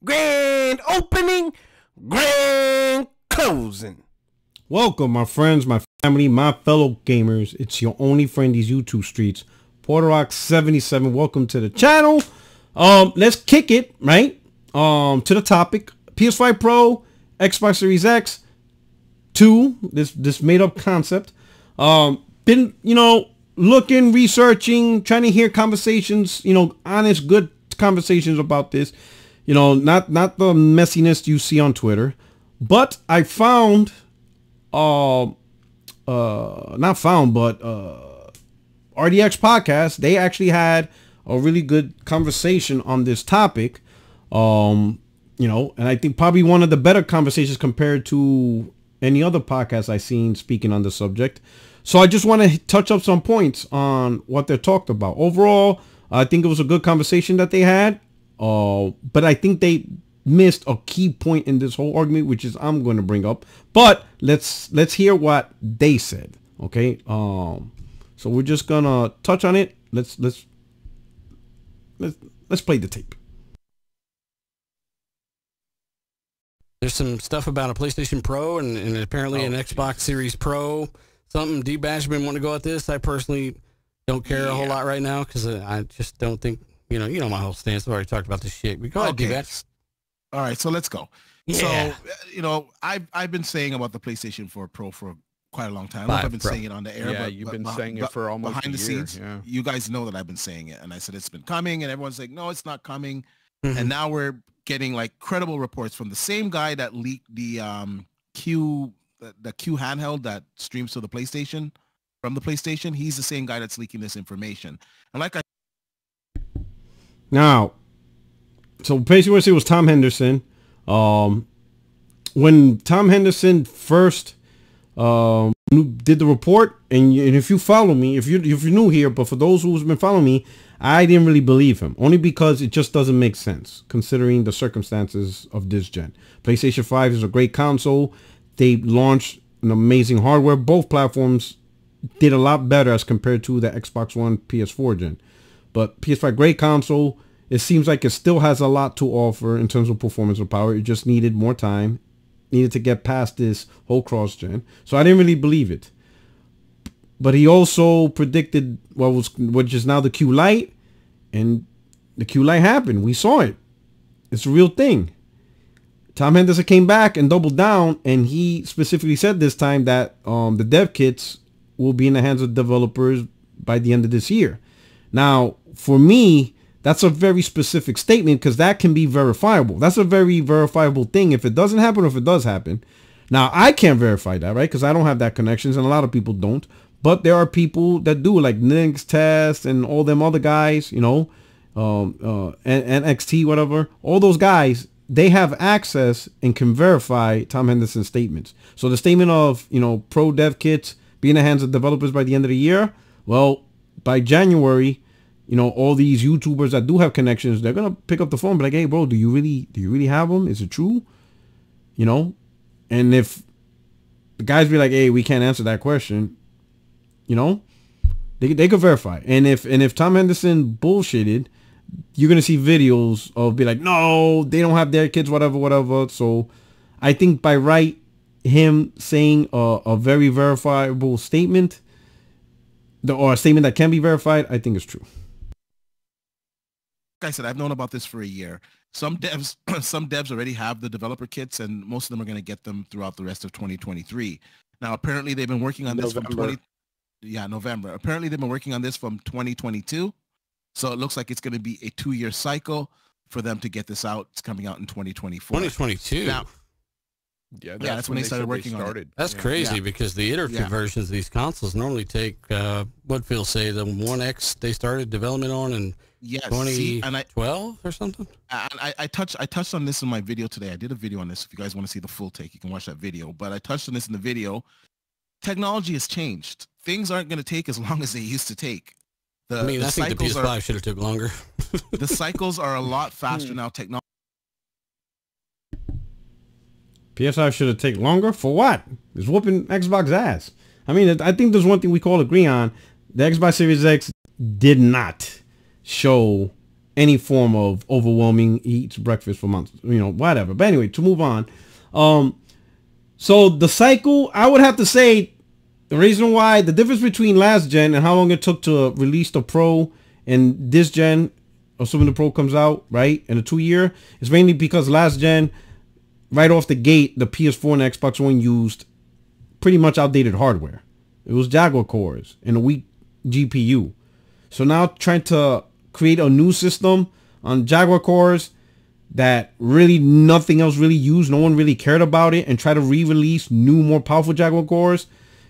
grand opening, grand closing. Welcome, my friends, my family, my fellow gamers. It's your only friend, these YouTube streets, Puerto77. Welcome to the channel. Let's kick it right to the topic. PS5 Pro, Xbox Series X, 2. This made up concept. Been looking, researching, trying to hear conversations. Honest, good conversations about this. Not the messiness you see on Twitter. But I found. RDX podcast, they actually had a really good conversation on this topic. And I think probably one of the better conversations compared to any other podcast I've seen speaking on the subject. So I just want to touch up some points on what they talked about. Overall, I think it was a good conversation that they had. But I think they missed a key point in this whole argument, which is I'm going to bring up. But let's hear what they said. Okay. So we're just gonna touch on it. Let's play the tape. There's some stuff about a PlayStation Pro and apparently an Xbox Series Pro. Something D-Bash been wanting to go at this. I personally don't care a whole lot right now because I just don't think, you know my whole stance. I've already talked about this shit. We go ahead, D-Bash. All right, so let's go. Yeah. So, I've been saying about the PlayStation 4 Pro for quite a long time. I've been saying it on the air. Yeah, but you've been saying it for almost behind a the year. scenes. Yeah. You guys know that I've been saying it, and I said it's been coming, and everyone's like, no, it's not coming. Mm-hmm. And now we're getting like credible reports from the same guy that leaked the Q handheld that streams to the PlayStation from the PlayStation. He's the same guy that's leaking this information. And like I now, so basically what I say was Tom Henderson. When Tom Henderson first did the report, and if you follow me, if you're new here, but for those who's been following me, I didn't really believe him, only because it just doesn't make sense considering the circumstances of this gen. PlayStation 5 is a great console. They launched an amazing hardware. Both platforms did a lot better as compared to the Xbox One PS4 gen. But PS5, great console. It seems like it still has a lot to offer in terms of performance or power. It just needed more time, needed to get past this whole cross-gen. So I didn't really believe it. But he also predicted which is now the Q Lite, and the Q Lite happened. We saw it. It's a real thing. Tom Henderson came back and doubled down, and he specifically said this time that the dev kits will be in the hands of developers by the end of this year. Now, for me, that's a very specific statement because that can be verifiable. That's a very verifiable thing if it doesn't happen or if it does happen. Now, I can't verify that, right? Because I don't have that connections and a lot of people don't. But there are people that do, like Linux Test and all them other guys, and NXT, whatever. All those guys, they have access and can verify Tom Henderson's statements. So the statement of, pro dev kits be in the hands of developers by the end of the year, well, by January, all these YouTubers that do have connections, they're gonna pick up the phone and be like, hey bro, do you really have them? Is it true? And if the guys be like, hey, we can't answer that question, they could verify. And if Tom Henderson bullshitted, you're gonna see videos of be like, no, they don't have their kids, whatever. So I think by him saying a very verifiable statement, or a statement that can be verified, I think is true. Like I said, I've known about this for a year. Some devs already have the developer kits, and most of them are going to get them throughout the rest of 2023. Now, apparently, they've been working on this November. November. Apparently, they've been working on this from 2022. So it looks like it's going to be a 2-year cycle for them to get this out. It's coming out in 2024. 2022. Now, Yeah, that's when they started said working on it. That's crazy because the iterative versions of these consoles normally take, what Phil say, the 1X they started development on in 2012 or something? And I touched on this in my video today. I did a video on this. If you guys want to see the full take, you can watch that video. But I touched on this in the video. Technology has changed. Things aren't going to take as long as they used to take. I think the PS5 should have took longer. The cycles are a lot faster now. PS5 should have taken longer for what? It's whooping Xbox ass. I mean, I think there's one thing we can all agree on. The Xbox Series X did not show any form of overwhelming eats breakfast for months, whatever. But anyway, to move on. So the cycle, I would have to say the reason why the difference between last gen and how long it took to release the Pro and this gen, assuming the Pro comes out, right, in a 2-year, is mainly because last gen, right off the gate, the PS4 and the Xbox One used pretty much outdated hardware. It was Jaguar cores and a weak GPU. So now trying to create a new system on Jaguar cores that really nothing else really used, no one really cared about it, and try to re-release new, more powerful Jaguar cores,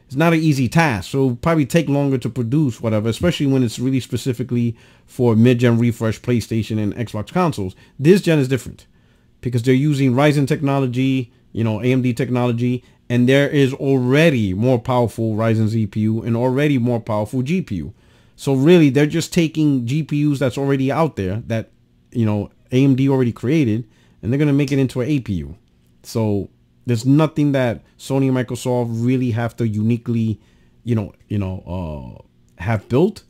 it's not an easy task. So it'll probably take longer to produce whatever, especially when it's really specifically for mid-gen refresh PlayStation and Xbox consoles. This gen is different because they're using Ryzen technology, AMD technology, and there is already more powerful Ryzen CPU and already more powerful GPU. So really, they're just taking GPUs that's already out there that, AMD already created, and they're going to make it into an APU. So there's nothing that Sony and Microsoft really have to uniquely, have built.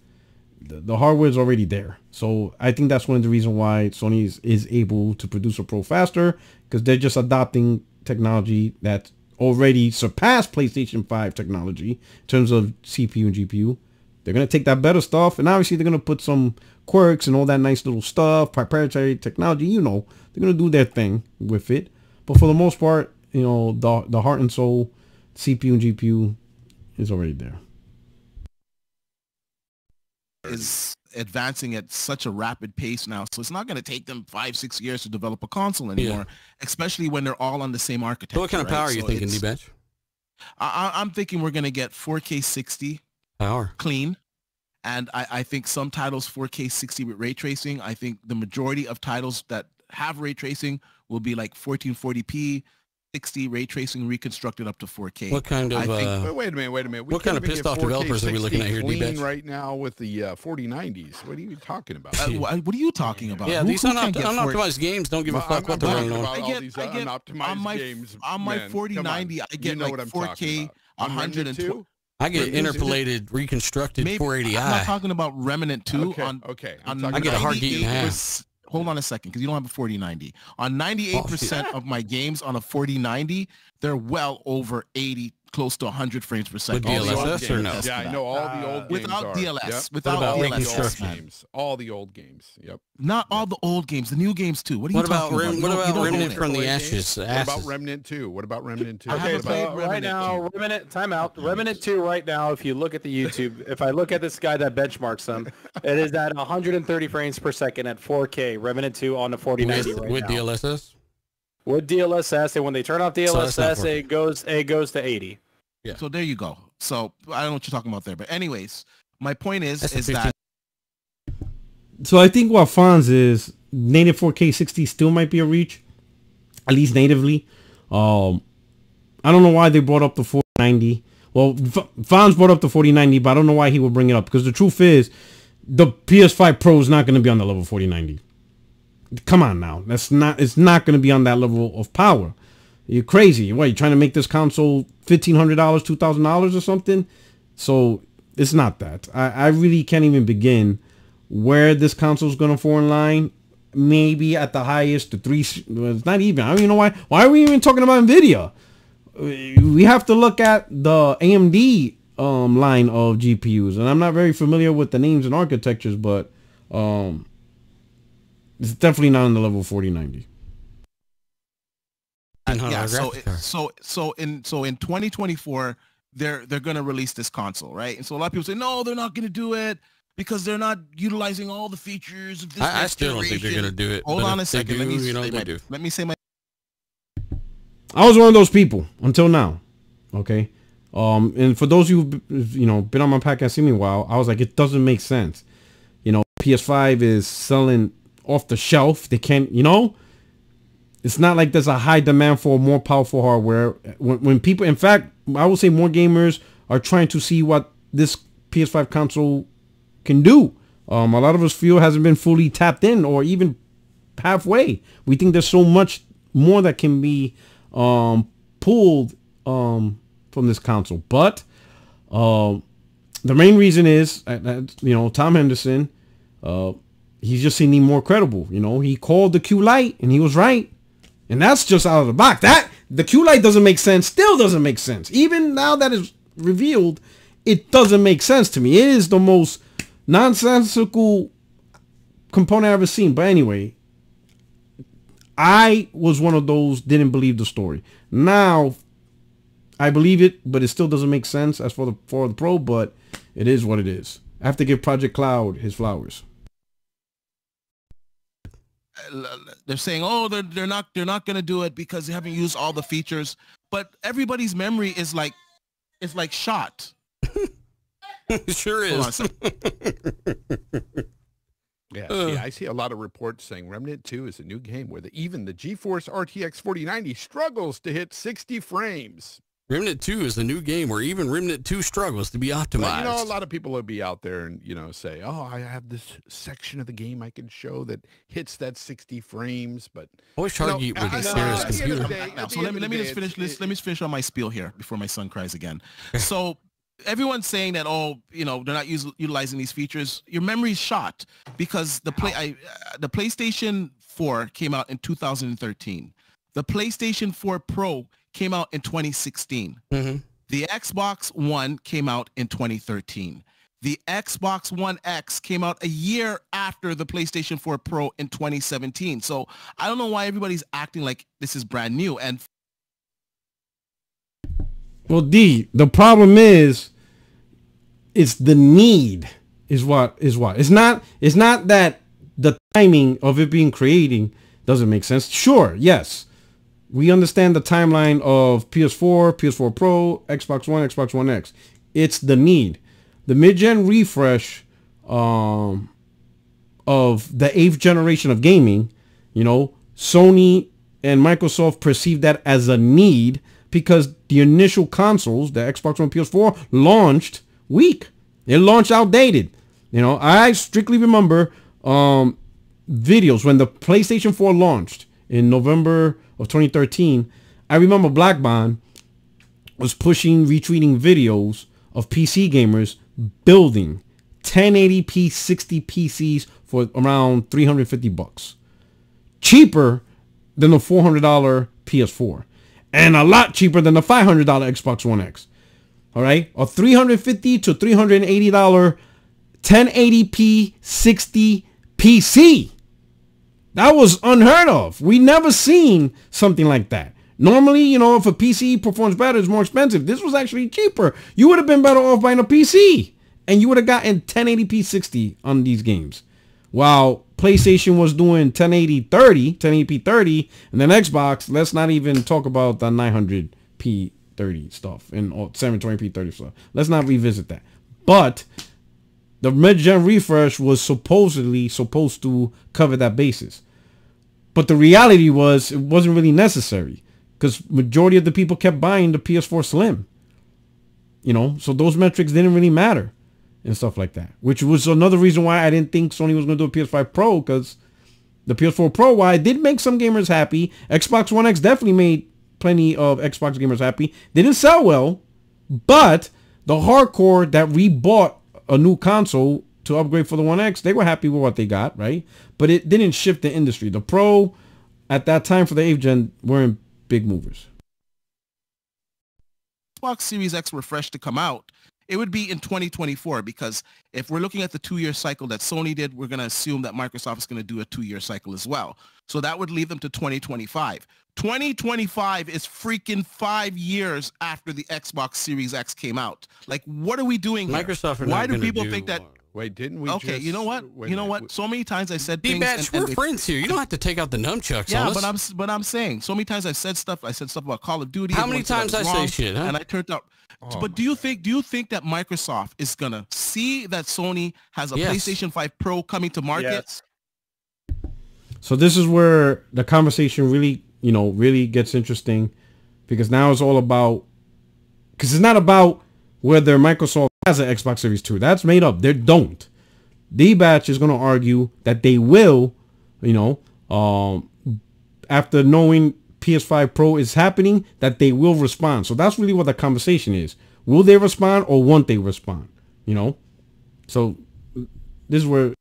The hardware is already there. So I think that's one of the reasons why Sony is able to produce a Pro faster, because they're just adopting technology that already surpassed PlayStation 5 technology in terms of CPU and GPU. They're going to take that better stuff, and obviously they're going to put some quirks and all that nice little stuff, proprietary technology, they're going to do their thing with it. But for the most part, the heart and soul, CPU and GPU is already there. Is advancing at such a rapid pace now, so it's not going to take them 5-6 years to develop a console anymore, especially when they're all on the same architecture. So what kind of power are you thinking, D-Batch? I'm thinking we're going to get 4K 60 power clean, and I think some titles 4K 60 with ray tracing. I think the majority of titles that have ray tracing will be like 1440p, 60 ray tracing reconstructed up to 4K. What kind of wait a minute. What kind of pissed off developers are we looking at here, D-Batch? Right now with the 4090s. What are you talking about? What are you talking about? Yeah, these unoptimized games don't give a fuck what they're running on. I get unoptimized games on my 4090. I get like 4K 120. I get interpolated, reconstructed 480i. I'm not talking about Remnant 2. Okay. I get a hard gate and a half. Hold on a second, because you don't have a 4090. On 98% of my games on a 4090, they're well over 80, close to 100 frames per second. With DLSS or no? Yeah, I know all the old games without DLS. Yep. Without DLSS games. All the old games. Yep. Not all the old games. The new games too. What are you talking about? What about Remnant from the Ashes? What about Remnant 2? Okay, so right now, time out. Remnant 2 right now, if you look at the YouTube, if I look at this guy that benchmarks them, it is at 130 frames per second at 4K. Remnant 2 on the 4090 right now. With DLSS? With DLSS, and when they turn off DLSS, it goes to 80. Yeah. So there you go. So I don't know what you're talking about there, but anyways, my point is that. So I think what Fonz is, native 4K 60 still might be a reach, at least natively. I don't know why they brought up the 4090. Well, Fonz brought up the 4090, but I don't know why he would bring it up, because the truth is, the PS5 Pro is not going to be on the level 4090. Come on now, it's not going to be on that level of power. You're crazy. What, you trying to make this console $1,500, $2,000 or something? So it's not that. I really can't even begin where this console is going to fall in line. Maybe at the highest, it's not even. I don't even know why. Why are we even talking about NVIDIA? We have to look at the AMD line of GPUs, and I'm not very familiar with the names and architectures, but it's definitely not on the level 4090. Yeah, so in 2024 they're going to release this console, right? And so a lot of people say no, they're not going to do it because they're not utilizing all the features of this. I still don't think they're going to do it. Hold on a second. Let me say my. I was one of those people until now. Okay. And for those who've been on my podcast see me a while, I was like, it doesn't make sense. PS5 is selling off the shelf. They can't, it's not like there's a high demand for more powerful hardware. When people, in fact, I would say more gamers are trying to see what this PS5 console can do. A lot of us feel it hasn't been fully tapped in or even halfway. We think there's so much more that can be pulled from this console. But the main reason is, Tom Henderson, He just seemed more credible. You know, he called the Q Lite and he was right. And that's just out of the box. That the Q Lite doesn't make sense. Still doesn't make sense. Even now that it's revealed, it doesn't make sense to me. It is the most nonsensical component I've ever seen. But anyway, I was one of those didn't believe the story. Now I believe it, but it still doesn't make sense as for the Pro. But it is what it is. I have to give Project Cloud his flowers. They're saying, oh, they're not going to do it because they haven't used all the features. But everybody's memory is like shot. It sure is. Yeah, see, I see a lot of reports saying Remnant 2 is a new game where even the GeForce RTX 4090 struggles to hit 60 frames. Remnant 2 is a new game where even Remnant 2 struggles to be optimized. But, you know, a lot of people will be out there and, you know, say, oh, I have this section of the game I can show that hits that 60 frames, but... Always target with a serious computer. So let me just finish let me finish on my spiel here before my son cries again. So everyone's saying that, oh, you know, they're not utilizing these features. Your memory's shot because the PlayStation 4 came out in 2013. The PlayStation 4 Pro came out in 2016. Mm-hmm. The Xbox One came out in 2013. The Xbox One X came out a year after the PlayStation 4 Pro in 2017. So I don't know why everybody's acting like this is brand new. And well, D, the problem is, it's the need is what. It's not that the timing of it being creating doesn't make sense. Sure, yes. We understand the timeline of PS4, PS4 Pro, Xbox One, Xbox One X. It's the need. The mid-gen refresh of the 8th generation of gaming, you know, Sony and Microsoft perceived that as a need because the initial consoles, the Xbox One, PS4, launched weak. It launched outdated. You know, I strictly remember videos when the PlayStation 4 launched in November of 2013. I remember Black Bond was retweeting videos of PC gamers building 1080p 60 PCs for around $350, cheaper than the $400 PS4 and a lot cheaper than the $500 Xbox One X. All right, a $350 to $380 1080p 60 PC. That was unheard of. We never seen something like that. Normally, you know, if a PC performs better, it's more expensive. This was actually cheaper. You would have been better off buying a PC. And you would have gotten 1080p 60 on these games. While PlayStation was doing 1080p 30, and then Xbox, let's not even talk about the 900p 30 stuff and 720p 30 stuff. Let's not revisit that. But the mid-gen refresh was supposed to cover that basis. But the reality was it wasn't really necessary because majority of the people kept buying the PS4 Slim. You know, so those metrics didn't really matter and stuff like that, which was another reason why I didn't think Sony was going to do a PS5 Pro, because the PS4 Pro, while it did make some gamers happy, Xbox One X definitely made plenty of Xbox gamers happy. They didn't sell well, but the hardcore that rebought a new console to upgrade for the One X, they were happy with what they got, right? But it didn't shift the industry. The Pro at that time for the 8th gen weren't big movers. Xbox Series X refresh to come out, it would be in 2024, because if we're looking at the 2-year cycle that Sony did, we're going to assume that Microsoft is going to do a 2-year cycle as well. So that would leave them to 2025. 2025 is freaking 5 years after the Xbox Series X came out. Like, what are we doing here? Microsoft. Why do people think that? Wait, didn't we? Okay, you know what? You know what? So many times I said things. D-Batch, we're friends here. You don't have to take out the nunchucks. Yeah, on us. but I'm saying so many times I said stuff. I said stuff about Call of Duty. How many times I say shit? Huh? And I turned out. Oh, but do you think that Microsoft is gonna see that Sony has a PlayStation 5 Pro coming to market? Yes. So this is where the conversation really gets interesting, because now it's all about, because it's not about whether Microsoft has an Xbox Series 2. That's made up. They don't. D-Batch is going to argue that they will, after knowing PS5 Pro is happening, that they will respond. So that's really what the conversation is. Will they respond, or won't they respond? So this is where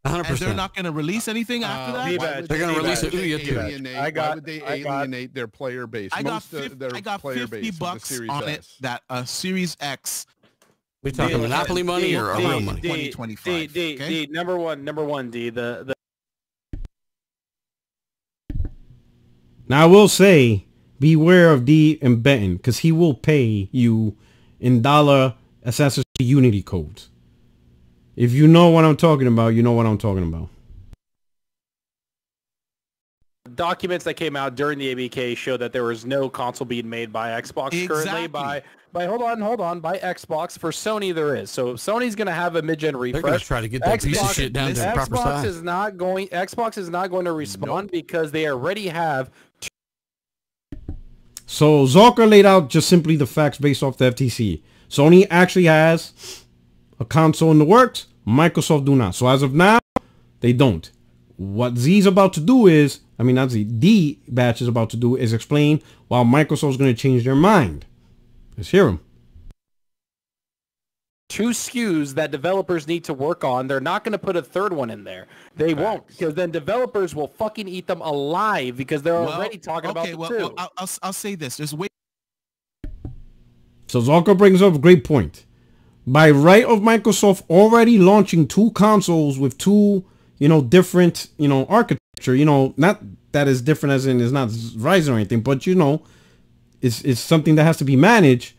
100%. And they're not going to release anything after that? They're going to release it. Why would they alienate their player base? I got $50 on it that a Series X. We talking Monopoly money or real money? 2025. D, number one, D. Now I will say, beware of D and Benton, because he will pay you in dollar Assassin's Creed Unity codes. If you know what I'm talking about, you know what I'm talking about. Documents that came out during the ABK show that there was no console being made by Xbox currently. By hold on, by Xbox. For Sony there is. So Sony's going to have a mid-gen refresh. They're going to try to get that piece of shit down to the proper size. Xbox is not going to respond because they already have. So Zucker laid out just simply the facts based off the FTC. Sony actually has a console in the works. Microsoft do not. So as of now, they don't. What Z's about to do is, I mean not Z, D batch is about to do is explain why Microsoft's going to change their mind. Let's hear him. 2 SKUs that developers need to work on. They're not going to put a third one in there. They won't, because then developers will fucking eat them alive because they're already talking about the two. I'll say this. There's way. So Zucker brings up a great point. By right of Microsoft already launching 2 consoles with 2, different, architecture, not that is different as in it's not Ryzen or anything, but it's something that has to be managed.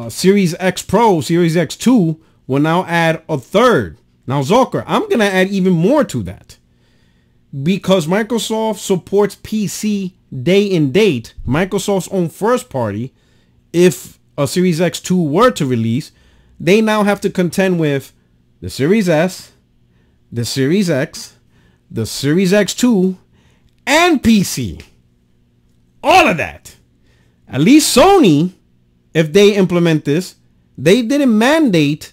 Series X Pro, Series X2 will now add a third. Now, Zucker, I'm going to add even more to that. Because Microsoft supports PC day and date, Microsoft's own first party, if a Series X2 were to release, they now have to contend with the Series S, the Series X, the Series X2, and PC. All of that. At least Sony, if they implement this, they didn't mandate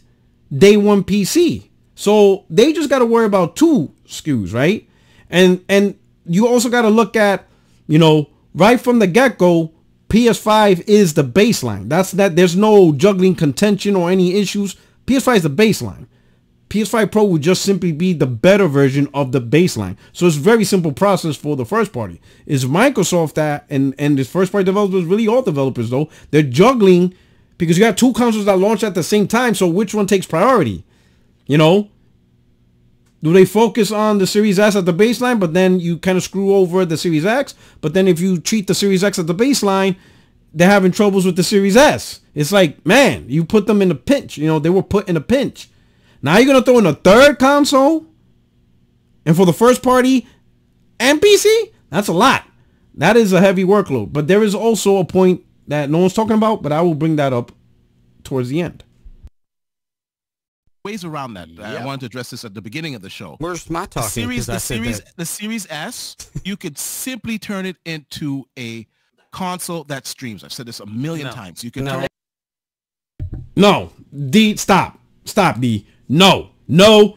day one PC. So they just got to worry about 2 SKUs, right? And you also got to look at, right from the get-go, PS5 is the baseline. There's no juggling contention or any issues. PS5 is the baseline. PS5 Pro would just simply be the better version of the baseline. So it's a very simple process for the first party. Is Microsoft that, and this first party developers, really all developers though, they're juggling because you got 2 consoles that launch at the same time. So which one takes priority? Do they focus on the Series S at the baseline, but then you kind of screw over the Series X? But then if you treat the Series X at the baseline, they're having troubles with the Series S. It's like, man, you put them in a pinch. They were put in a pinch. Now you're going to throw in a third console? And for the first party and PC? That's a lot. That is a heavy workload. But there is also a point that no one's talking about, but I will bring that up towards the end. Ways around that. I wanted to address this at the beginning of the show. Where's my talking? The Series S, you could simply turn it into a console that streams. I've said this a million times. You can turn it. No, D, stop, D. No. You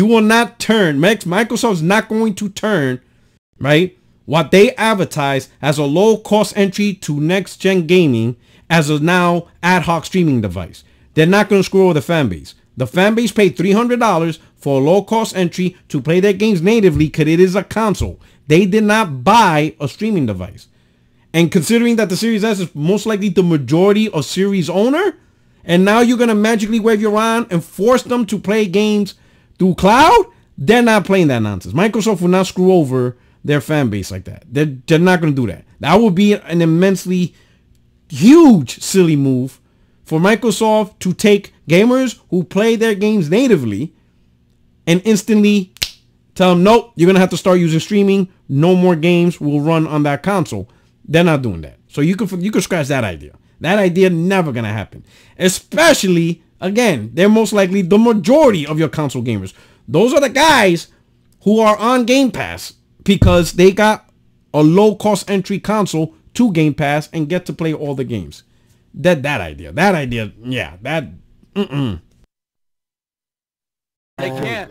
will not turn. Microsoft's not going to turn, right, what they advertise as a low-cost entry to next-gen gaming as a now ad hoc streaming device. They're not going to screw over the fan base. The fan base paid $300 for a low-cost entry to play their games natively because it is a console. They did not buy a streaming device. And considering that the Series S is most likely the majority of Series owner, and now you're going to magically wave your wand and force them to play games through cloud, they're not playing that nonsense. Microsoft will not screw over their fan base like that. They're not going to do that. That would be an immensely huge, silly move for Microsoft to take gamers who play their games natively and instantly tell them, nope, you're going to have to start using streaming. No more games will run on that console. They're not doing that. So you could scratch that idea. That idea never going to happen. Especially, again, they're most likely the majority of your console gamers. Those are the guys who are on Game Pass because they got a low-cost entry console to Game Pass and get to play all the games. That idea, yeah, that,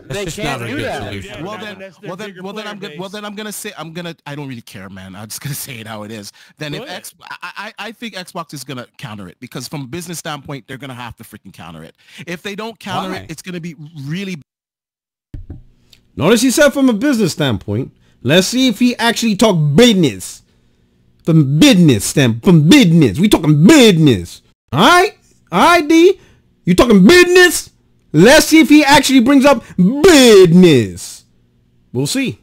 They can't do that. Well then I'm gonna say I don't really care, man. I'm just gonna say it how it is. Then if I think Xbox is gonna counter it, because from a business standpoint, they're gonna have to freaking counter it. If they don't counter it, it's gonna be really. Notice he said from a business standpoint. Let's see if he actually talk business. From business. We talking business. Alright, D. You talking business? Let's see if he actually brings up business. We'll see.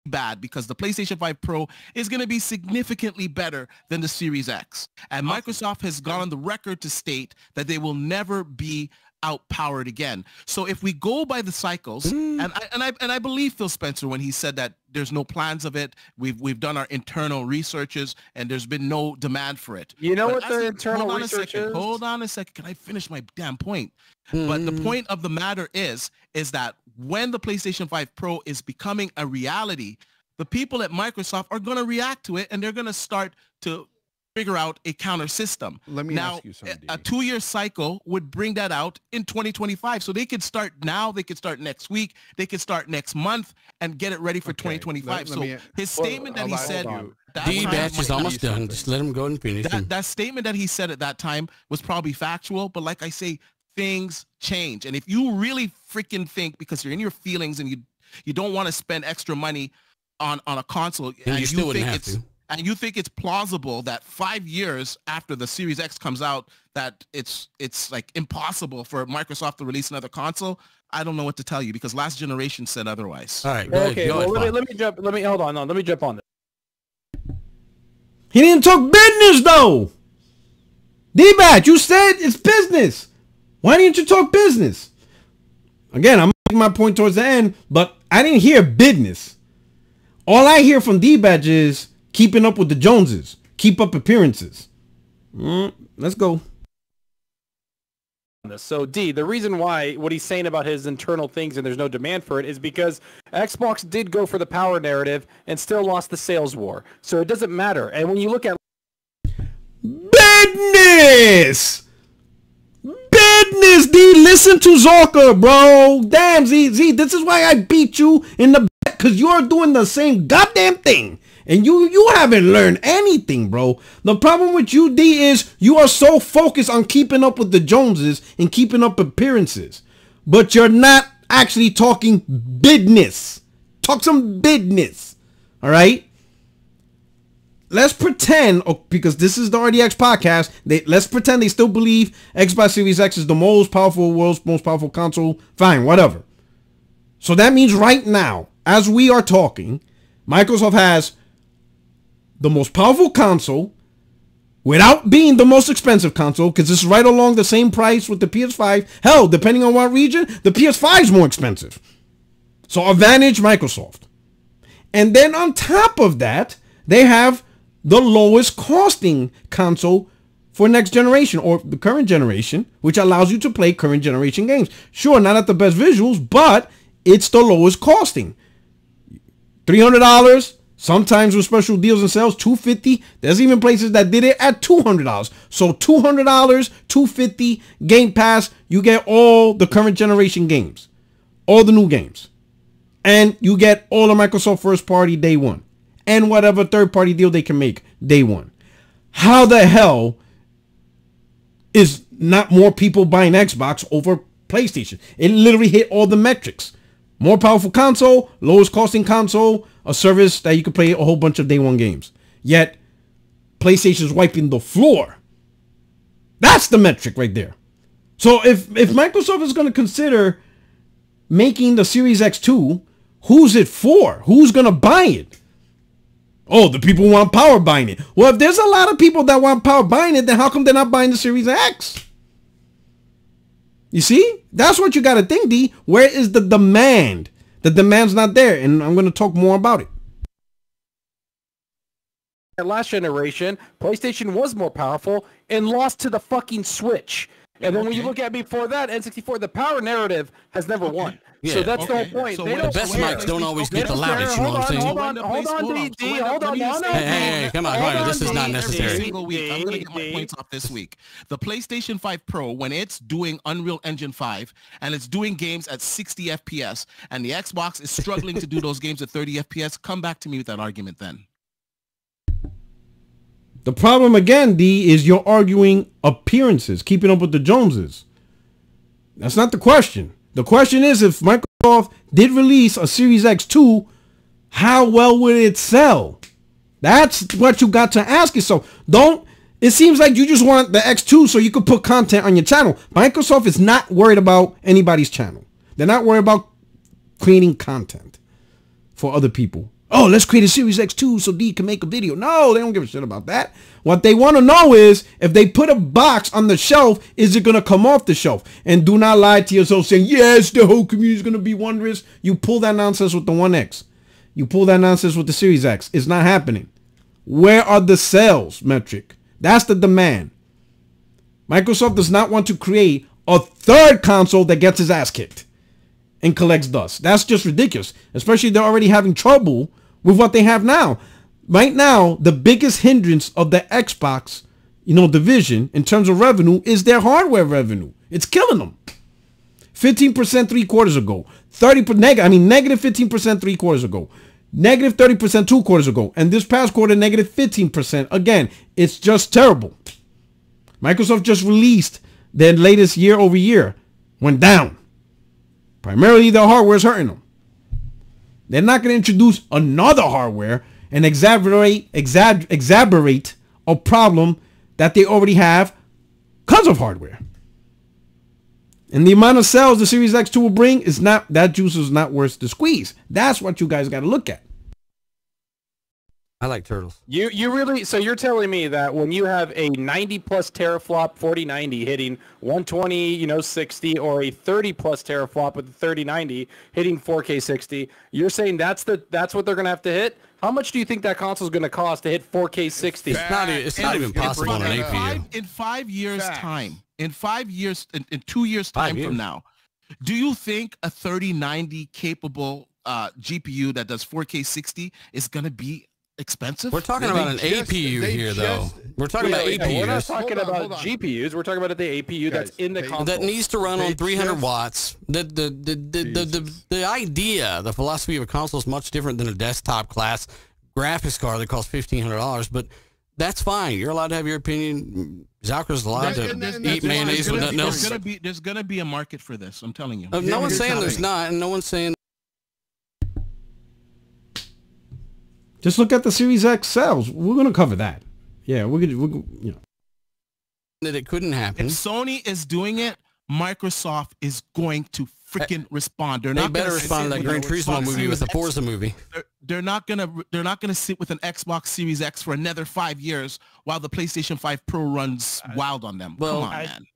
Bad, because the PlayStation 5 Pro is going to be significantly better than the Series X. And Microsoft has gone on the record to state that they will never be outpowered again. So if we go by the cycles, and I believe Phil Spencer when he said that there's no plans of it. We've done our internal researches and there's been no demand for it. You know what the internal research is? Hold on a second. Can I finish my damn point? But the point of the matter is that when the PlayStation 5 Pro is becoming a reality, the people at Microsoft are going to react to it and they're going to start to figure out a counter system. Let me ask you something. A 2-year cycle would bring that out in 2025. So they could start now, they could start next week, they could start next month and get it ready for 2025. His statement that he said, the batch is almost done. Just let him go and finish. That statement that he said at that time was probably factual, but like I say, things change. And if you really freaking think, because you're in your feelings and you don't want to spend extra money on a console, and you still wouldn't have to. And you think it's plausible that 5 years after the Series X comes out, that it's like impossible for Microsoft to release another console, I don't know what to tell you, because last generation said otherwise. All right. Okay. Well, let me jump. Hold on. Let me jump on this. He didn't talk business though. D-Bat, you said it's business. Why didn't you talk business? Again, I'm making my point towards the end, but I didn't hear business. All I hear from D-Bat is keeping up with the Joneses. Keep up appearances. Let's go. So D, the reason why what he's saying about his internal things and there's no demand for it is because Xbox did go for the power narrative and still lost the sales war. So it doesn't matter. And when you look at business, D, listen to Zorka, bro. Damn, Z, this is why I beat you in the back, because you're doing the same goddamn thing. And you haven't learned anything, bro. The problem with you, D, is you are so focused on keeping up with the Joneses and keeping up appearances. But you're not actually talking business. Talk some business. All right? Let's pretend, because this is the RDX podcast, let's pretend they still believe Xbox Series X is the world's most powerful console. Fine, whatever. So that means right now, as we are talking, Microsoft has the most powerful console without being the most expensive console, because this is right along the same price with the PS5. Hell, depending on what region, the PS5 is more expensive. So advantage Microsoft. And then on top of that, they have the lowest costing console for next generation or the current generation, which allows you to play current generation games. Sure, not at the best visuals, but it's the lowest costing. $300. Sometimes with special deals and sales, $250. There's even places that did it at $200. So $200, $250, Game Pass, you get all the current generation games, all the new games, and you get all the Microsoft first party day one, and whatever third party deal they can make day one. How the hell is not more people buying Xbox over PlayStation? It literally hit all the metrics. More powerful console, lowest costing console, a service that you can play a whole bunch of day one games. Yet, PlayStation's wiping the floor. That's the metric right there. So if Microsoft is going to consider making the Series X2, who's it for? Who's going to buy it? Oh, the people who want power buying it. Well, if there's a lot of people that want power buying it, then how come they're not buying the Series X? You see? That's what you got to think, D. Where is the demand? The demand's not there, and I'm going to talk more about it. Last generation, PlayStation was more powerful and lost to the fucking Switch. And then when you look at before that, N64, the power narrative has never won. Yeah. So that's the whole point. So They the don't best care. mics don't always They get the don't loudest, care. you know what I'm saying? Hold on, D, hold on. Hey, come on, this is not necessary. Single week. I'm going to get my points off this week. The PlayStation 5 Pro, when it's doing Unreal Engine 5 and it's doing games at 60 FPS and the Xbox is struggling to do those games at 30 FPS, come back to me with that argument then. The problem again, D, is you're arguing appearances, keeping up with the Joneses. That's not the question. The question is, if Microsoft did release a Series X2, how well would it sell? That's what you got to ask yourself. It seems like you just want the X2 so you could put content on your channel. Microsoft is not worried about anybody's channel. They're not worried about creating content for other people. Oh, let's create a Series X2 so D can make a video. No, they don't give a shit about that. What they want to know is, if they put a box on the shelf, is it going to come off the shelf? And do not lie to yourself saying, yes, the whole community is going to be wondrous. You pull that nonsense with the 1X. You pull that nonsense with the Series X. It's not happening. Where are the sales metric? That's the demand. Microsoft does not want to create a third console that gets his ass kicked and collects dust. That's just ridiculous. Especially they're already having trouble with what they have now. Right now, the biggest hindrance of the Xbox, division in terms of revenue is their hardware revenue. It's killing them. 15% 3 quarters ago. Negative 15% 3 quarters ago. Negative 30% 2 quarters ago. And this past quarter, negative 15%. Again, it's just terrible. Microsoft just released their latest year-over-year. Went down. Primarily, the hardware is hurting them. They're not going to introduce another hardware and exacerbate a problem that they already have because of hardware. And the amount of sales the Series X2 will bring is not, that juice is not worth the squeeze. That's what you guys got to look at. I like turtles. You really, so you're telling me that when you have a 90 plus teraflop 4090 hitting 120, 60, or a 30 plus teraflop with the 3090 hitting 4K 60, you're saying that's what they're going to have to hit? How much do you think that console is going to cost to hit 4K 60? It's not even possible on an APU. In 5 years' time, in 2 years' time from now, do you think a 3090 capable GPU that does 4K 60 is going to be expensive? We're talking about an APU here, though. We're talking about APUs. We're not talking about GPUs. We're talking about the APU that's in the console. That needs to run on 300 watts. The idea, the philosophy of a console is much different than a desktop class graphics card that costs $1,500. But that's fine. You're allowed to have your opinion. Zalker's allowed to eat mayonnaise with nothing else. There's going to be a market for this. I'm telling you. No one's saying there's not, and no one's saying. Just look at the Series X sales. We're going to cover that. Yeah, we're going that it couldn't happen. If Sony is doing it, Microsoft is going to freaking respond. They better respond to that Gran Turismo movie with the Forza movie. They're not gonna sit with an Xbox Series X for another 5 years while the PlayStation 5 Pro runs wild on them. Well, come on, man.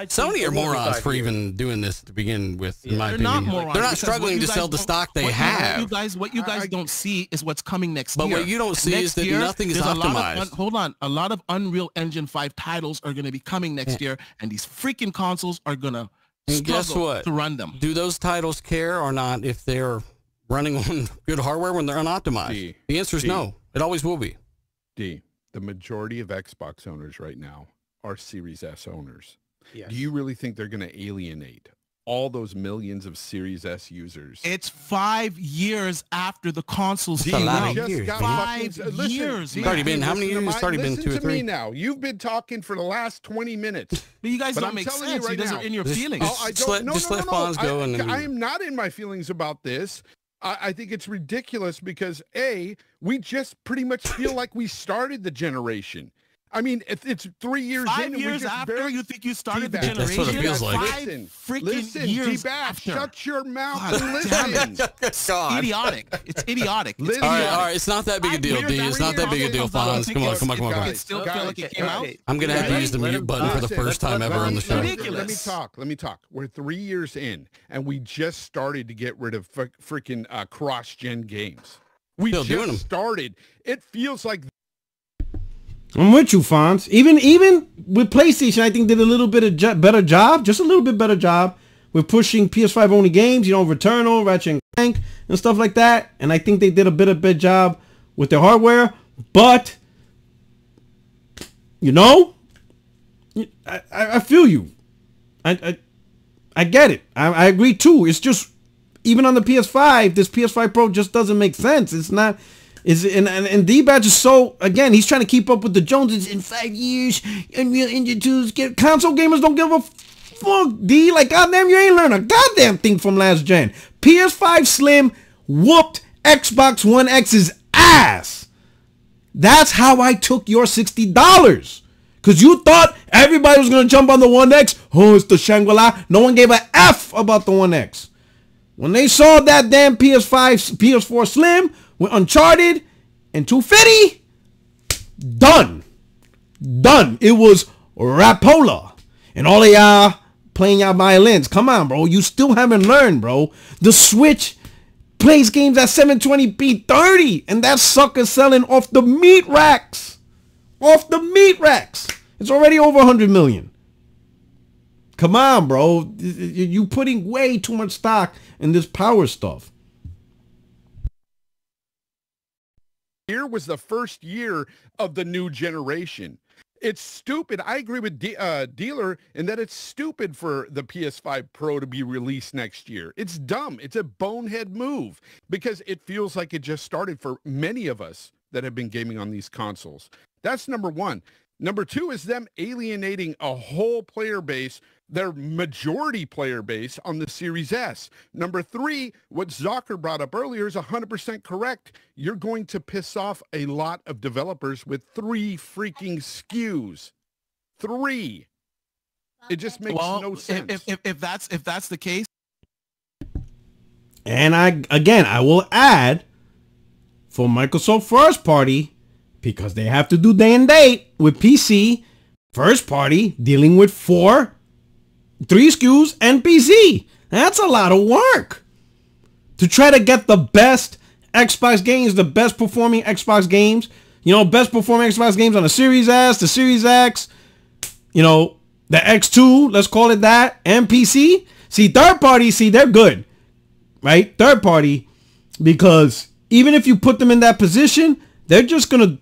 Sony are morons for even doing this to begin with. In my opinion, they're not struggling to sell the stock they have. What you guys don't see is what's coming next year. But what you don't see is that nothing is optimized. A lot of Unreal Engine 5 titles are going to be coming next year, and these freaking consoles are going to struggle to run them. Do those titles care or not if they're running on good hardware when they're unoptimized? The answer is no. It always will be. The majority of Xbox owners right now are Series S owners. Yes. Do you really think they're going to alienate all those millions of Series S users? It's 5 years after the consoles came out. 5 years. It's already been, how many years? It's already been 2 or 3. Listen to me now. You've been talking for the last 20 minutes. But you guys don't make sense. You guys are in your feelings. Just let Fonz go. I am not in my feelings about this. I think it's ridiculous because, A, we just pretty much feel like we started the generation. I mean, it's 3 years 5 years after you think you started the generation. That's what it feels like. 5 freaking years after. Shut your mouth and listen. It's idiotic. It's idiotic. All right. It's not that big a deal, D. It's not that big a deal, Fonz. Come on. It still feel like it came out. I'm going to have to use the mute button for the first time ever on the show. Let me talk. We're 3 years in, and we just started to get rid of freaking cross-gen games. We just started. It feels like I'm with you, Fonz. Even with PlayStation, I think did a little bit of better job, just a little bit better job with pushing PS5 only games, you know, Returnal, Ratchet and Clank, and stuff like that. And I think they did a bit of better job with their hardware. But, you know, I feel you. I get it. I agree too. It's just, even on the PS5, this PS5 Pro just doesn't make sense. It's not... And D-Badge is so, again, he's trying to keep up with the Joneses. In 5 years, Unreal Engine 2's console gamers don't give a fuck, D. Like, goddamn, you ain't learned a goddamn thing from last gen. PS5 Slim whooped Xbox One X's ass. That's how I took your $60. Because you thought everybody was going to jump on the One X. Oh, it's the Shangri-La. No one gave a F about the One X. When they saw that damn PS4 Slim with Uncharted and 250, done. It was Rapola. And all of y'all playing y'all violins. Come on, bro. You still haven't learned, bro. The Switch plays games at 720p 30. And that sucker selling off the meat racks. It's already over 100 million. Come on, bro. You putting way too much stock in this power stuff. Here was the first year of the new generation. It's stupid. I agree with Dealer in that it's stupid for the PS5 Pro to be released next year. It's dumb. It's a bonehead move because it feels like it just started for many of us that have been gaming on these consoles. That's number one. Number two is them alienating a whole player base, their majority player base on the Series S. Number three, what Zocker brought up earlier is 100% correct. You're going to piss off a lot of developers with 3 freaking SKUs. 3. It just makes no sense. If that's the case. And I will add, for Microsoft first party, because they have to do day and date with PC, first party dealing with 3 SKUs and PC. That's a lot of work to try to get the best Xbox games, the best performing Xbox games, you know, best performing Xbox games on the Series S, the Series X, you know, the X2, let's call it that, and PC. See, third party, they're good, right? Third party, because even if you put them in that position, they're just going to,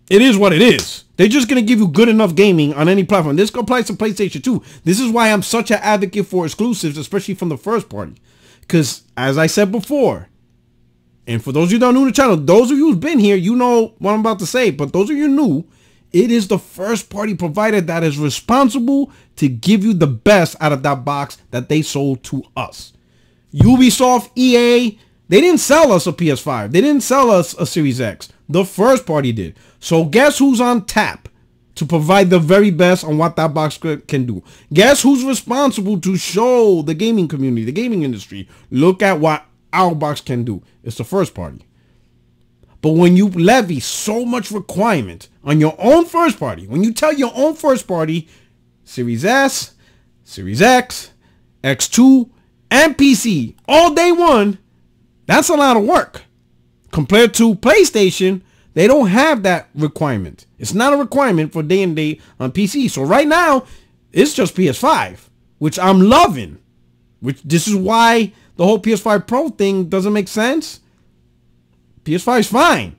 it is what it is. They're just going to give you good enough gaming on any platform. This applies to PlayStation 2. This is why I'm such an advocate for exclusives, especially from the first party. Because, as I said before, and for those of you that are new to the channel, those of you who's been here, you know what I'm about to say. But those of you new, it is the first party provider that is responsible to give you the best out of that box that they sold to us. Ubisoft, EA, they didn't sell us a PS5. They didn't sell us a Series X. The first party did. So guess who's on tap to provide the very best on what that box can do? Guess who's responsible to show the gaming community, the gaming industry, look at what our box can do? It's the first party. But when you levy so much requirement on your own first party, when you tell your own first party, Series S, Series X, X2, and PC, all day one, that's a lot of work. Compared to PlayStation, they don't have that requirement. It's not a requirement for day and date on PC. So right now, it's just PS5, which I'm loving. This is why the whole PS5 Pro thing doesn't make sense. PS5 is fine,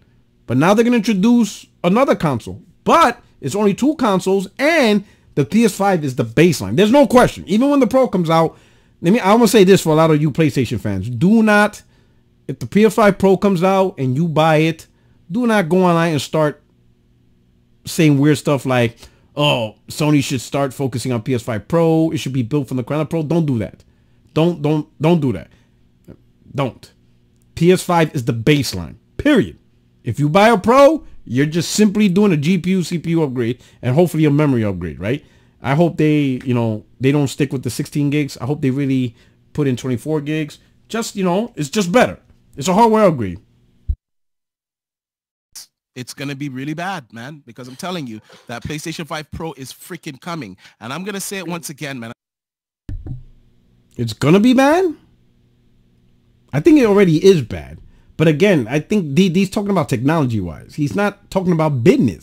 but now they're going to introduce another console. But it's only 2 consoles, and the PS5 is the baseline. There's no question. Even when the Pro comes out, I'm going to say this for a lot of you PlayStation fans. Do not, if the PS5 Pro comes out and you buy it, do not go online and start saying weird stuff like, oh, Sony should start focusing on PS5 Pro. It should be built from the ground up. Pro. Don't do that. Don't do that. Don't. PS5 is the baseline, period. If you buy a Pro, you're just simply doing a GPU, CPU upgrade, and hopefully a memory upgrade, right? I hope they don't stick with the 16 gigs. I hope they really put in 24 gigs. Just, it's just better. It's a hardware upgrade. It's going to be really bad, man, because I'm telling you that PlayStation 5 Pro is freaking coming. And I'm going to say it once again, man. It's going to be bad? I think it already is bad. But again, I think D's talking about technology-wise. He's not talking about business.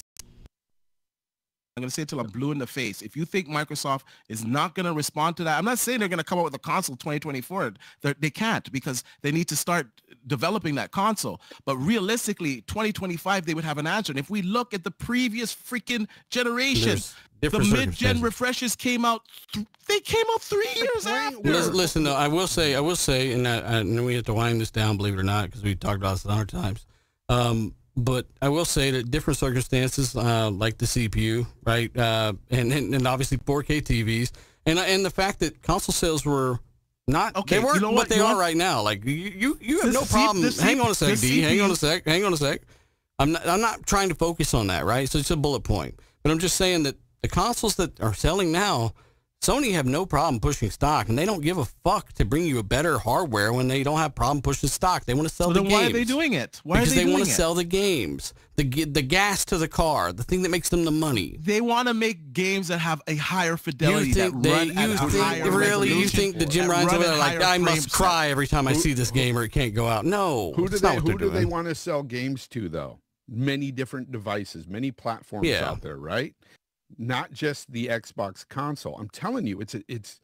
I'm going to say it till I'm blue in the face. If you think Microsoft is not going to respond to that, I'm not saying they're going to come out with a console 2024. They can't, because they need to start developing that console. But realistically, 2025, they would have an answer. And if we look at the previous freaking generation, the mid-gen refreshes came out. They came out 3 years after. Listen, though, I will say, and I know we have to wind this down, believe it or not, because we talked about this 100 times. But I will say that different circumstances, like the CPU, right, and obviously 4K TVs, and the fact that console sales were not, they weren't what they are right now. Like you have no problem. Hang on a sec, D. Hang on a sec. I'm not trying to focus on that, right? So it's a bullet point. But I'm just saying that the consoles that are selling now, Sony have no problem pushing stock, and they don't give a fuck to bring you a better hardware when they don't have problem pushing stock. They want to sell the games. Why are they doing it? Because they want to sell the games, the gas to the car, the thing that makes them the money. They want to make games that have a higher fidelity, that run at a higher resolution. You think that Jim Ryan's over there like, I must cry every time I see this game or it can't go out? No. Who do they want to sell games to, though? Many different devices, many platforms out there, right? Not just the Xbox console. I'm telling you, it's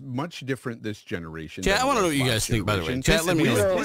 much different this generation. Chat, I want to know what you guys think, by the way. Chat, let me know.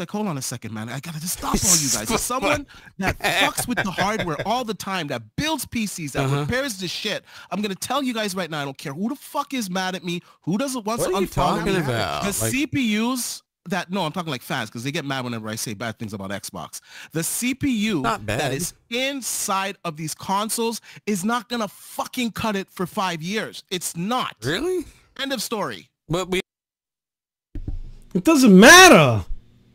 Hold on a second, man. I gotta just stop all you guys. As someone that fucks with the hardware all the time, that builds PCs, that repairs this shit, I'm gonna tell you guys right now, I don't care who the fuck is mad at me, who doesn't want to unfollow me. The CPUs I'm talking like fans, because they get mad whenever I say bad things about Xbox. The CPU that is inside of these consoles is not gonna fucking cut it for 5 years. It's not. Really? End of story. But it doesn't matter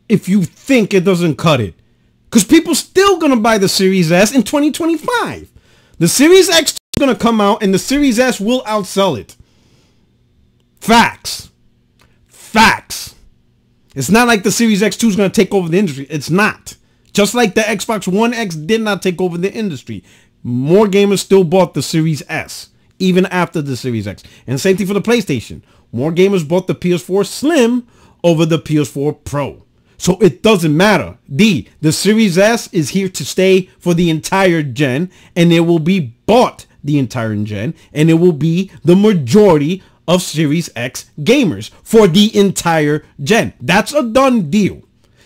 if you think it doesn't cut it, because people still gonna buy the Series S in 2025. The Series X is gonna come out, and the Series S will outsell it. Facts. It's not like the Series X2 is going to take over the industry. It's not. Just like the Xbox One X did not take over the industry. More gamers still bought the Series S, even after the Series X. And same thing for the PlayStation. More gamers bought the PS4 Slim over the PS4 Pro. So it doesn't matter. The Series S is here to stay for the entire gen, and it will be bought the entire gen, and it will be the majority of Series X gamers for the entire gen. That's a done deal.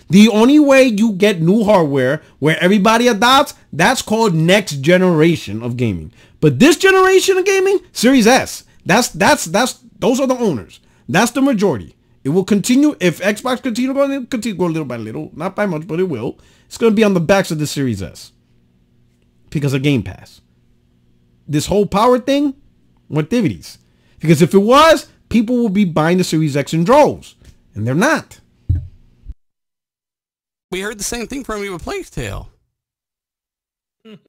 The only way you get new hardware where everybody adopts, that's called next generation of gaming. But this generation of gaming, Series S, that's those are the owners. That's the majority. It will continue. If Xbox continue to go little by little, not by much, but it will. It's going to be on the backs of the Series S because of Game Pass. This whole power thing, what activities? Because if it was, people will be buying the Series X in droves. And they're not. We heard the same thing from you with Plague Tale.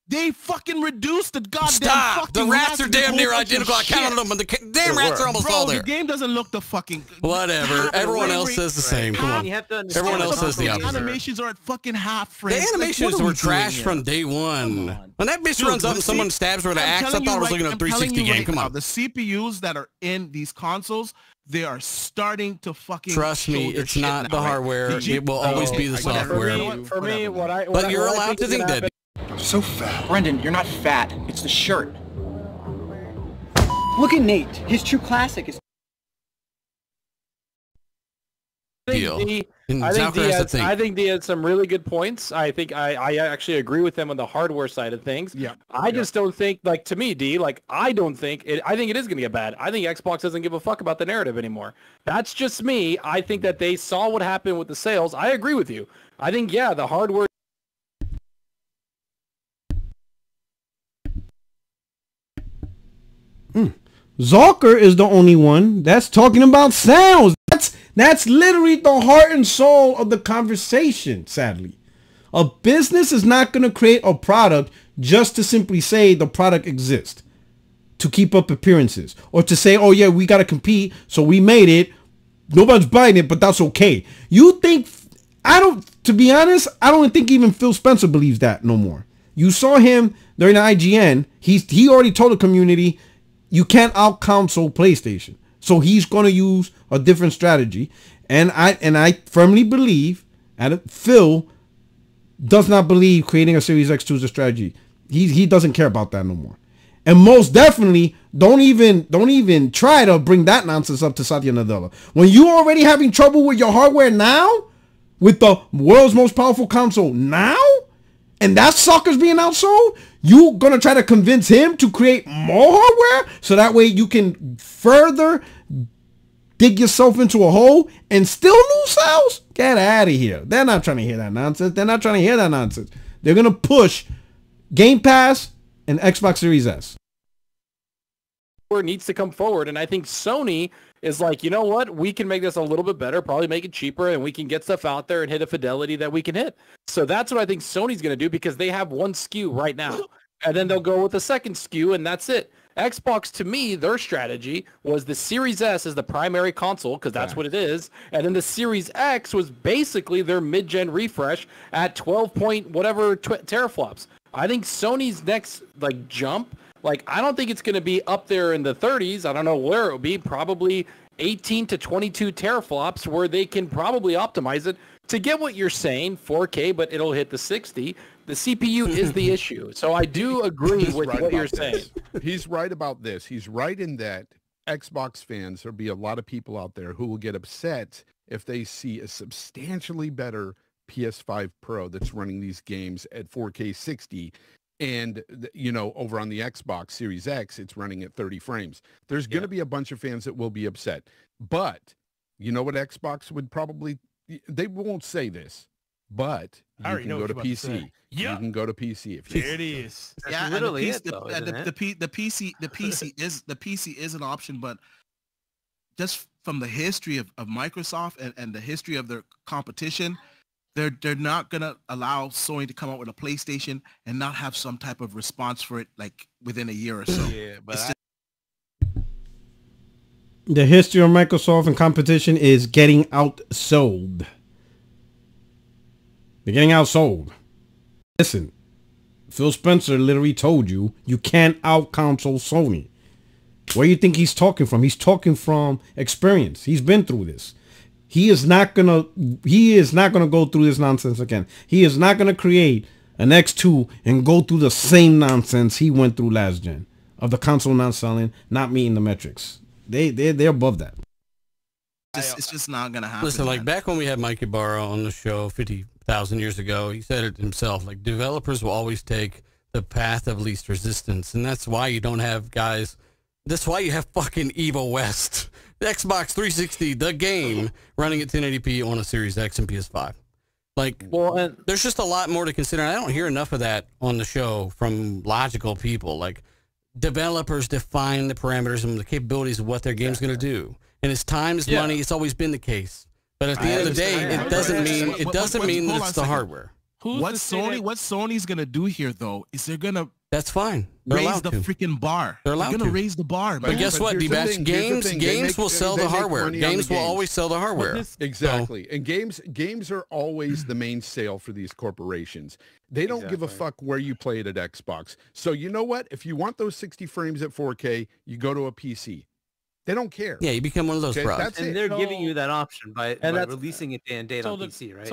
They fucking reduced the goddamn Stop! The rats are damn near identical. I counted them, and the damn rats are almost all there. The game doesn't look the fucking... Whatever. Everyone else says the same. Come on. Everyone else says the opposite. The animations are at fucking half frames. The animations were trash from day one. When that bitch runs up and someone stabs her with an axe, I thought I was looking at a 360 game. Come on. The CPUs that are in these consoles, they are starting to fucking... Trust me, it's not the hardware. It will always be the software. For me, but you're allowed to think that. I'm so fat. Brendan, you're not fat. It's the shirt. Look at Nate. His true classic is... I think he had some really good points. I think I actually agree with him on the hardware side of things. Yeah. I just don't think, like, to me, D, like, I think it is going to get bad. I think Xbox doesn't give a fuck about the narrative anymore. That's just me. I think that they saw what happened with the sales. I agree with you. I think, yeah, the hardware... Zalker is the only one that's talking about sales. That's literally the heart and soul of the conversation, sadly. A business is not going to create a product just to simply say the product exists, to keep up appearances, or to say, oh yeah, we got to compete, so we made it. Nobody's buying it, but that's okay. You think, to be honest, I don't think even Phil Spencer believes that no more. You saw him during the IGN. He already told the community, you can't out-console PlayStation. So he's going to use a different strategy. And I firmly believe, Phil does not believe creating a Series X2 is a strategy. He doesn't care about that no more. And most definitely don't even try to bring that nonsense up to Satya Nadella. When you already having trouble with your hardware now, with the world's most powerful console now, and that sucker's being outsold, you gonna try to convince him to create more hardware so that way you can further dig yourself into a hole and still lose sales? Get out of here. They're not trying to hear that nonsense. They're not trying to hear that nonsense. They're gonna push Game Pass and Xbox Series S. Needs to come forward, and I think Sony is like, you know what, we can make this a little bit better, probably make it cheaper, and we can get stuff out there and hit a fidelity that we can hit. So that's what I think Sony's going to do, because they have one SKU right now, and then they'll go with the second SKU, and that's it. Xbox, to me, their strategy was the Series S is the primary console, because that's what it is, and then the Series X was basically their mid-gen refresh at 12 point whatever teraflops. I think Sony's next jump, I don't think it's going to be up there in the 30s. I don't know where it will be. Probably 18 to 22 teraflops, where they can probably optimize it to get what you're saying, 4K, but it'll hit the 60. The CPU is the issue. So I do agree with what you're saying. He's right about this. He's right in that Xbox fans, there'll be a lot of people out there who will get upset if they see a substantially better PS5 Pro that's running these games at 4K 60. And, over on the Xbox Series X, it's running at 30 frames. There's going to be a bunch of fans that will be upset. But you know what Xbox would probably, they won't say this, but you can go to PC. You can go to PC. If there it is. Yeah, literally the PC is an option, but just from the history of Microsoft and the history of their competition, they're not gonna allow Sony to come out with a PlayStation and not have some type of response for it within a year or so. Yeah, but the history of Microsoft and competition is getting outsold. They're getting outsold. Listen, Phil Spencer literally told you can't out-console Sony. Where do you think he's talking from? He's talking from experience. He's been through this. He is not gonna go through this nonsense again. He is not gonna create an X2 and go through the same nonsense he went through last gen of the console not selling, not meeting the metrics. They're above that. It's just not gonna happen. Listen, back when we had Mike Ibarra on the show 50,000 years ago, he said it himself. Developers will always take the path of least resistance, and that's why you don't have guys. That's why you have fucking Evo West, the Xbox 360, the game running at 1080p on a Series X and PS5. There's just a lot more to consider. I don't hear enough of that on the show from logical people. Developers define the parameters and the capabilities of what their game's going to do. And it's time is money. It's always been the case. But at the end of the day, it doesn't mean that it's the hardware. What Sony's going to do here, though, is they're going to That's fine. Raise the freaking bar. They're allowed to raise the bar, man. But guess what, D-Bash? Games will sell the hardware. Games will always sell the hardware. Exactly. And games are always the main sale for these corporations. They don't give a fuck where you play it at Xbox. So you know what? If you want those 60 frames at 4K, you go to a PC. They don't care. Yeah, you become one of those pros. And they're giving you that option by releasing it day and date on PC, right?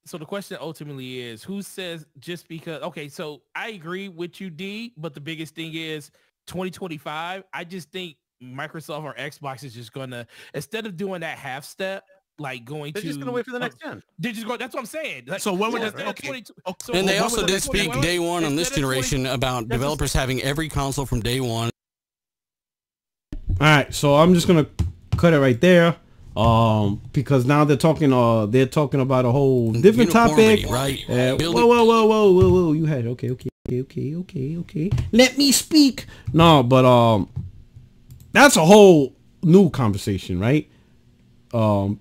So the question ultimately is, who says just because, okay, so I agree with you, D, but the biggest thing is 2025, I just think Microsoft or Xbox is just going to, instead of doing that half step, they're just going to wait for the next gen. They're just going, that's what I'm saying. So when would and they also did speak day one on this generation about developers having every console from day one. All right, so I'm just going to cut it right there. Because now they're talking about a whole different topic, right? Whoa! You had okay. Let me speak. No, but that's a whole new conversation, right? They'll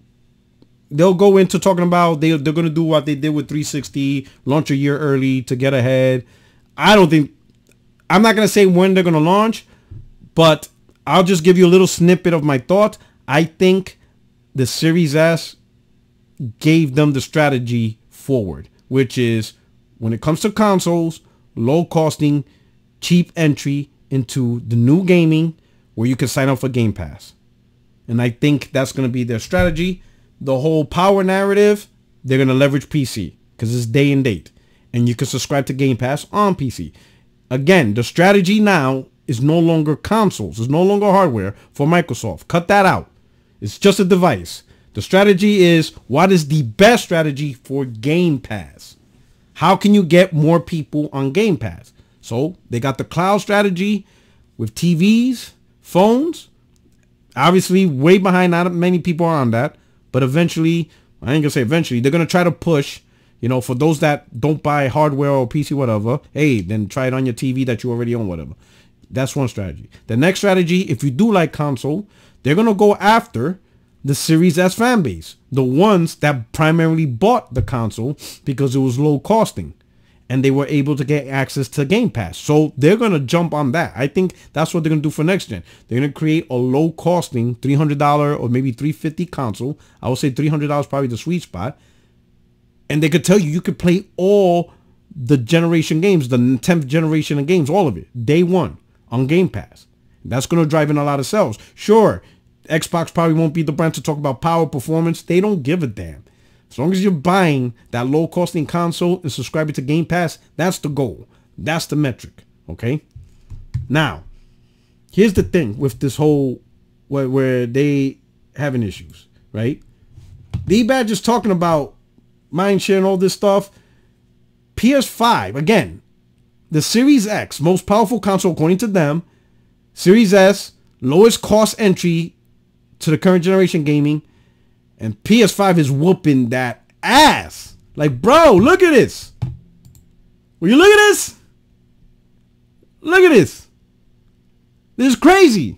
go into talking about they're gonna do what they did with 360, launch a year early to get ahead. I'm not gonna say when they're gonna launch, but I'll just give you a little snippet of my thought. I think the Series S gave them the strategy forward, which is when it comes to consoles, low costing, cheap entry into the new gaming where you can sign up for Game Pass. And I think that's going to be their strategy. The whole power narrative, they're going to leverage PC because it's day and date. and you can subscribe to Game Pass on PC. Again, the strategy now is no longer consoles. It's no longer hardware for Microsoft. Cut that out. It's just a device. The strategy is, what is the best strategy for Game Pass? How can you get more people on Game Pass? So they got the cloud strategy with TVs, phones. Obviously, way behind. Not many people are on that. But eventually, I ain't going to say eventually, they're going to try to push, you know, for those that don't buy hardware or PC, whatever. Hey, then try it on your TV that you already own, whatever. That's one strategy. The next strategy, if you do like console, they're going to go after the Series S fan base. The ones that primarily bought the console because it was low costing. And they were able to get access to Game Pass. So they're going to jump on that. I think that's what they're going to do for next gen. They're going to create a low costing $300 or maybe $350 console. I would say $300 probably the sweet spot. And they could tell you could play all the generation games, the 10th generation of games, all of it, day one on Game Pass. That's going to drive in a lot of sales. Sure, Xbox probably won't be the brand to talk about power performance. They don't give a damn. As long as you're buying that low-costing console and subscribing to Game Pass, that's the goal. That's the metric, okay? Now, here's the thing with this whole, where they having issues, right? D-Badge is talking about mindshare and all this stuff. PS5, again, the Series X, most powerful console according to them. Series S, lowest cost entry to the current generation gaming. And PS5 is whooping that ass. Like, bro, look at this. Will you look at this? Look at this. This is crazy.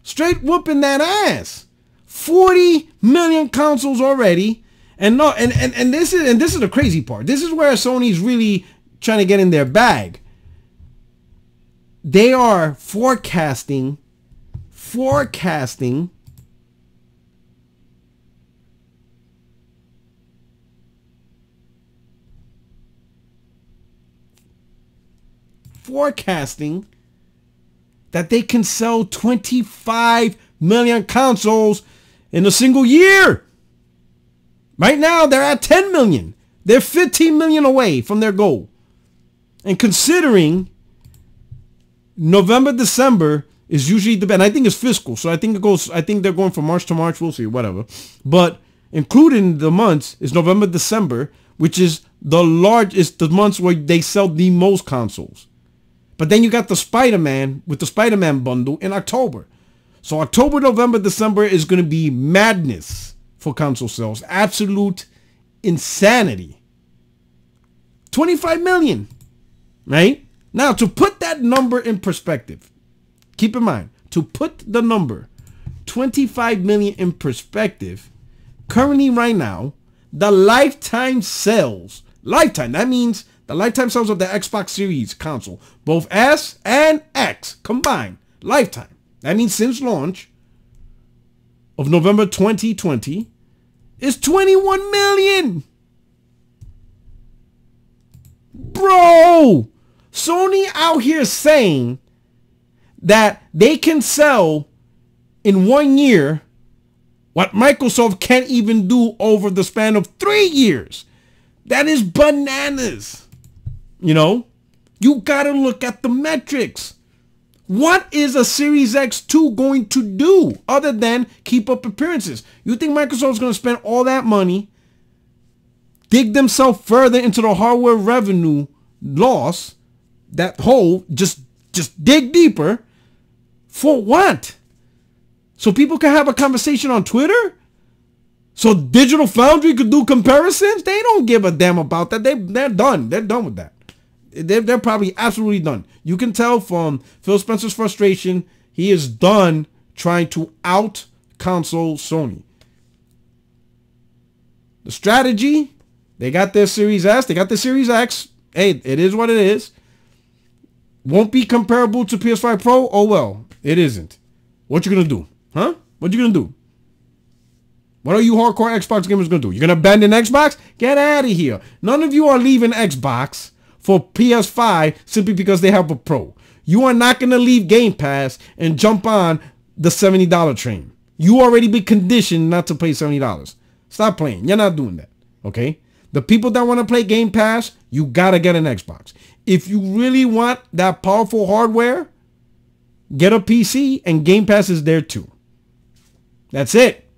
Straight whooping that ass. 40 million consoles already. And no, and this is the crazy part. This is where Sony's really trying to get in their bag. They are forecasting that they can sell 25 million consoles in a single year. Right now, they're at 10 million. They're 15 million away from their goal. And considering November, December is usually the best. I think it's fiscal. So I think they're going from March to March. We'll see, whatever. But including the months is November, December, which is the months where they sell the most consoles. But then you got the Spider-Man with the Spider-Man bundle in October. So October, November, December is going to be madness for console sales. Absolute insanity. 25 million. Right? Now, to put that number in perspective, keep in mind, to put the number 25 million in perspective, currently right now, the lifetime sales, that means the lifetime sales of the Xbox Series console, both S and X combined, lifetime. That means since launch of November 2020 is 21 million. Bro, Sony out here saying that they can sell in 1 year what Microsoft can't even do over the span of 3 years. That is bananas. You know, you got to look at the metrics. What is a Series X2 going to do other than keep up appearances? You think Microsoft's going to spend all that money, dig themselves further into the hardware revenue loss, that hole, just dig deeper, for what? So people can have a conversation on Twitter? So Digital Foundry could do comparisons? They don't give a damn about that. They're done. They're done with that. They're probably absolutely done. You can tell from Phil Spencer's frustration. He is done trying to out console Sony. The strategy, they got their Series S, they got their Series X. Hey, it is what it is. Won't be comparable to PS5 Pro? Oh well, it isn't. What you gonna do? Huh? What you gonna do? What are you hardcore Xbox gamers gonna do? You're gonna abandon Xbox? Get out of here. None of you are leaving Xbox for PS5 simply because they have a Pro. You are not going to leave Game Pass and jump on the $70 train. You already been conditioned not to pay $70. Stop playing. You're not doing that. Okay? The people that want to play Game Pass, you got to get an Xbox. If you really want that powerful hardware, get a PC and Game Pass is there too. That's it.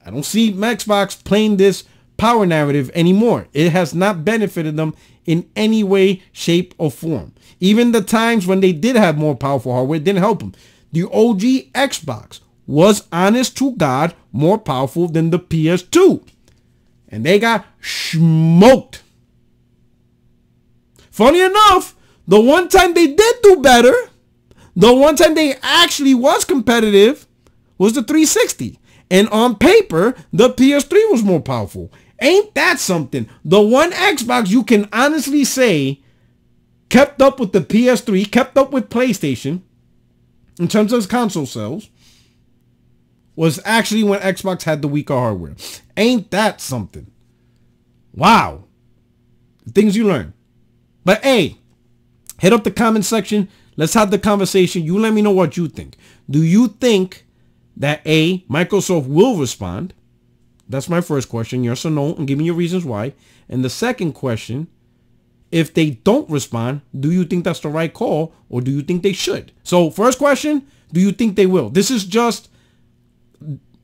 I don't see Xbox playing this power narrative anymore. It has not benefited them in any way, shape, or form. Even the times when they did have more powerful hardware, it didn't help them. The OG Xbox was, honest to God, more powerful than the PS2. And they got smoked. Funny enough, the one time they did do better, the one time they actually was competitive, was the 360. And on paper, the PS3 was more powerful. Ain't that something? The one Xbox you can honestly say kept up with the PS3, kept up with PlayStation in terms of console sales, was actually when Xbox had the weaker hardware. Ain't that something? Wow. Things you learn. But hey, hit up the comment section. Let's have the conversation. You let me know what you think. Do you think that A, Microsoft will respond? That's my first question. Yes or no? And give me your reasons why. And the second question, if they don't respond, do you think that's the right call or do you think they should? So first question, do you think they will? This is just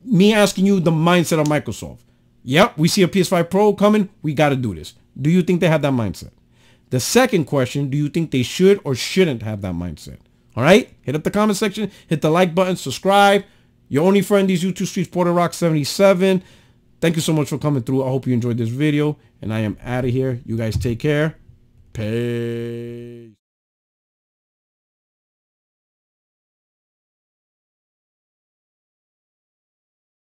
me asking you the mindset of Microsoft. Yep, we see a PS5 Pro coming. We got to do this. Do you think they have that mindset? The second question, do you think they should or shouldn't have that mindset? All right, hit up the comment section, hit the like button, subscribe. Your only friend, these YouTube streets, Porter77. Thank you so much for coming through. I hope you enjoyed this video, and I am out of here. You guys take care. Peace.